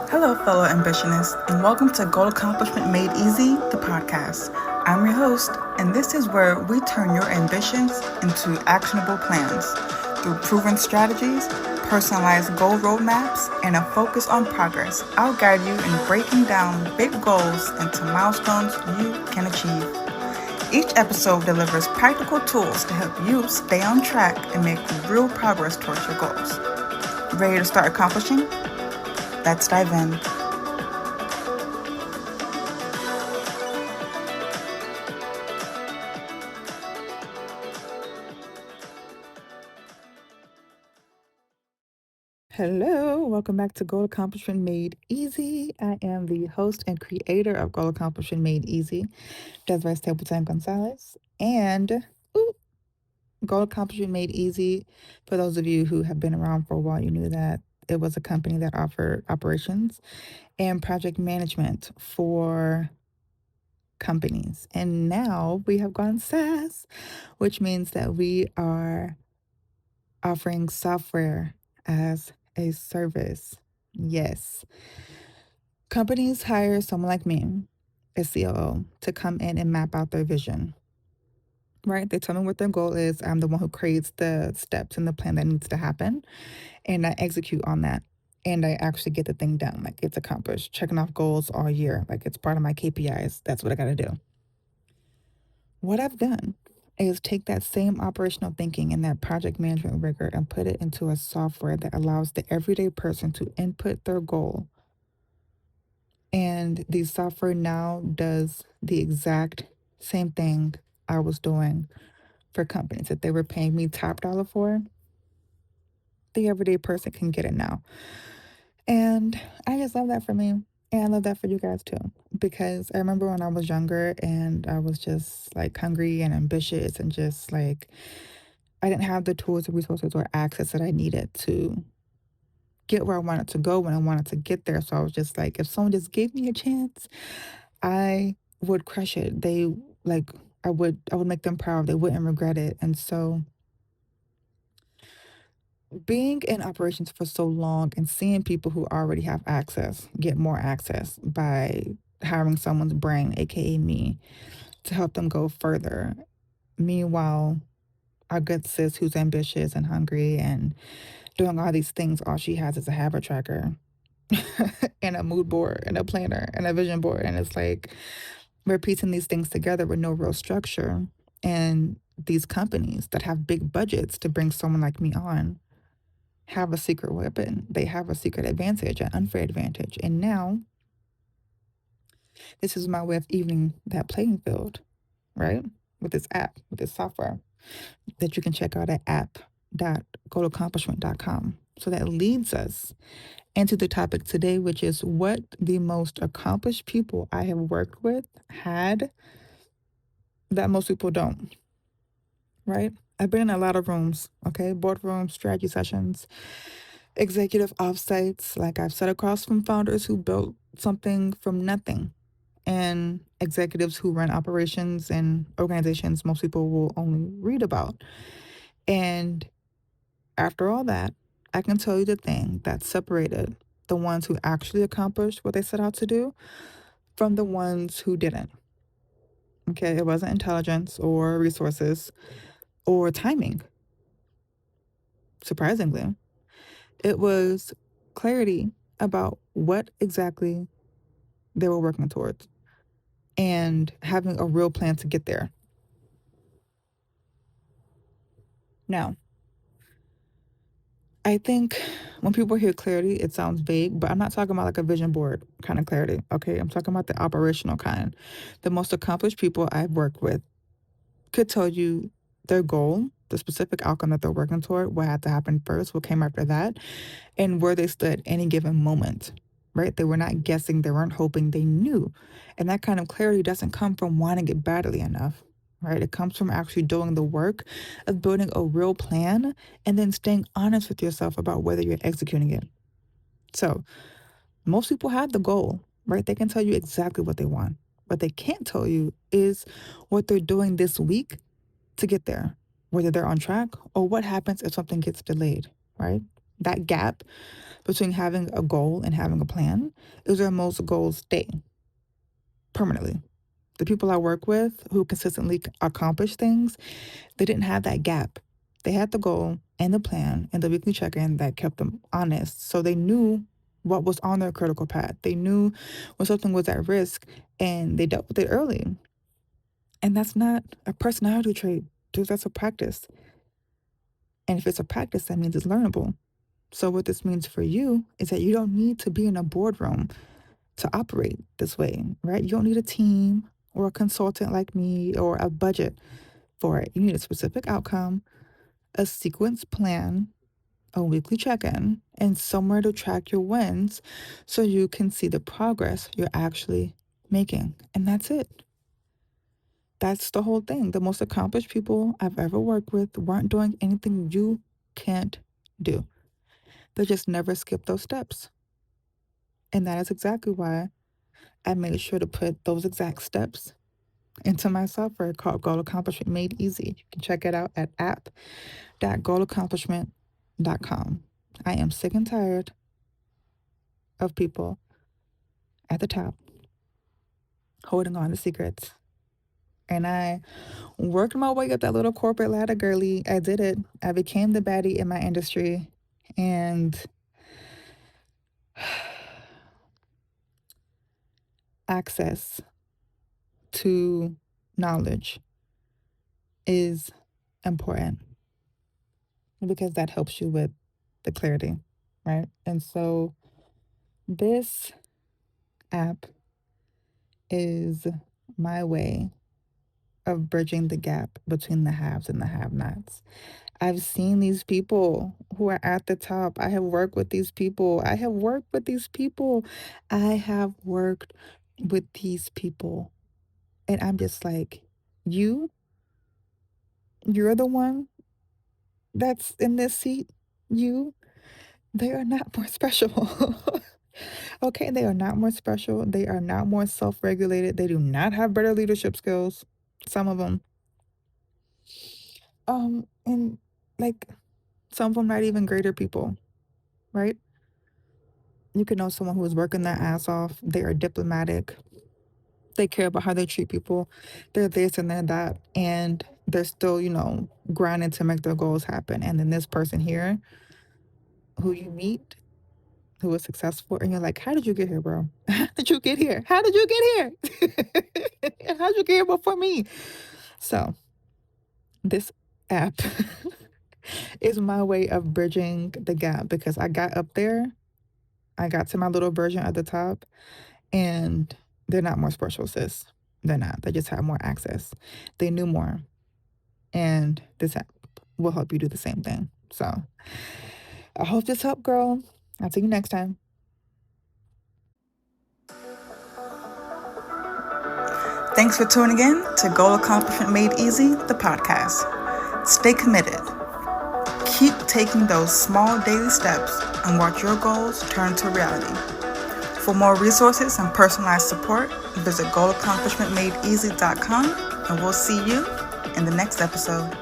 Hello, fellow ambitionists, and welcome to Goal Accomplishment Made Easy, the podcast. I'm your host, and this is where we turn your ambitions into actionable plans. Through proven strategies, personalized goal roadmaps, and a focus on progress, I'll guide you in breaking down big goals into milestones you can achieve. Each episode delivers practical tools to help you stay on track and make real progress towards your goals. Ready to start accomplishing? Let's dive in. Hello, welcome back to Goal Accomplishment Made Easy. I am the host and creator of Goal Accomplishment Made Easy, Desiree Stapleton Gonzalez. And Goal Accomplishment Made Easy, for those of you who have been around for a while, you knew that it was a company that offered operations and project management for companies. And now we have gone SaaS, which means that we are offering software as a service. Yes. Companies hire someone like me, a COO, to come in and map out their vision, right? They tell me what their goal is. I'm the one who creates the steps and the plan that needs to happen, and I execute on that. And I actually get the thing done. Like it's accomplished, checking off goals all year. Like it's part of my KPIs. That's what I got to do. What I've done is take that same operational thinking and that project management rigor and put it into a software that allows the everyday person to input their goal. And the software now does the exact same thing I was doing for companies that they were paying me top dollar for. The everyday person can get it now. And I just love that for me. And I love that for you guys too. Because I remember when I was younger and I was just like hungry and ambitious and just like I didn't have the tools or resources or access that I needed to get where I wanted to go when I wanted to get there. So I was just like, if someone just gave me a chance, I would crush it. They like I would make them proud. They wouldn't regret it. And so being in operations for so long and seeing people who already have access get more access by hiring someone's brain, aka me, to help them go further. Meanwhile, our good sis who's ambitious and hungry and doing all these things, all she has is a habit tracker and a mood board and a planner and a vision board. And it's like we're piecing these things together with no real structure. And these companies that have big budgets to bring someone like me on have a secret weapon. They have a secret advantage, an unfair advantage. And now this is my way of evening that playing field, right? With this app, with this software that you can check out at app.goalaccomplishment.com. So that leads us into the topic today, which is what the most accomplished people I have worked with had that most people don't, right? I've been in a lot of rooms, okay? Boardrooms, strategy sessions, executive offsites. Like I've sat across from founders who built something from nothing and executives who run operations and organizations most people will only read about. And after all that, I can tell you the thing that separated the ones who actually accomplished what they set out to do from the ones who didn't. Okay, it wasn't intelligence or resources or timing, surprisingly. It was clarity about what exactly they were working towards and having a real plan to get there. Now, I think when people hear clarity, it sounds vague, but I'm not talking about like a vision board kind of clarity. Okay. I'm talking about the operational kind. The most accomplished people I've worked with could tell you their goal, the specific outcome that they're working toward, what had to happen first, what came after that, and where they stood any given moment, right? They were not guessing, they weren't hoping, they knew. And that kind of clarity doesn't come from wanting it badly enough, right? It comes from actually doing the work of building a real plan and then staying honest with yourself about whether you're executing it. So, most people have the goal, right? They can tell you exactly what they want. What they can't tell you is what they're doing this week to get there, whether they're on track or what happens if something gets delayed, right? That gap between having a goal and having a plan is where most goals stay permanently. The people I work with who consistently accomplish things, they didn't have that gap. They had the goal and the plan and the weekly check-in that kept them honest. So they knew what was on their critical path. They knew when something was at risk and they dealt with it early. And that's not a personality trait, dude. That's a practice. And if it's a practice, that means it's learnable. So what this means for you is that you don't need to be in a boardroom to operate this way, right? You don't need a team or a consultant like me or a budget for it. You need a specific outcome, a sequence plan, a weekly check-in, and somewhere to track your wins so you can see the progress you're actually making. And that's it. That's the whole thing. The most accomplished people I've ever worked with weren't doing anything you can't do. They just never skip those steps. And that is exactly why I made sure to put those exact steps into my software called Goal Accomplishment Made Easy. You can check it out at app.goalaccomplishment.com. I am sick and tired of people at the top holding on to secrets. And I worked my way up that little corporate ladder, girly. I did it. I became the baddie in my industry. And access to knowledge is important because that helps you with the clarity, right? And so this app is my way of bridging the gap between the haves and the have-nots. I've seen these people who are at the top. I have worked with these people. I have worked with these people. I have worked with these people. And I'm just like, you're the one that's in this seat. They are not more special. Okay, they are not more special. They are not more self-regulated. They do not have better leadership skills. Some of them. And like some of them not even greater people, right? You can know someone who is working their ass off. They are diplomatic. They care about how they treat people. They're this and they're that. And they're still, grinding to make their goals happen. And then this person here who you meet who is successful and you're like, how did you get here, bro? How did you get here? How did you get here? How did you get here before me? So this app is my way of bridging the gap because I got up there. I got to my little version at the top and they're not more special, sis. They're not. They just have more access. They knew more. And this app will help you do the same thing. So I hope this helped, girl. I'll see you next time. Thanks for tuning in to Goal Accomplishment Made Easy, the podcast. Stay committed. Keep taking those small daily steps and watch your goals turn to reality. For more resources and personalized support, visit goalaccomplishmentmadeeasy.com and we'll see you in the next episode.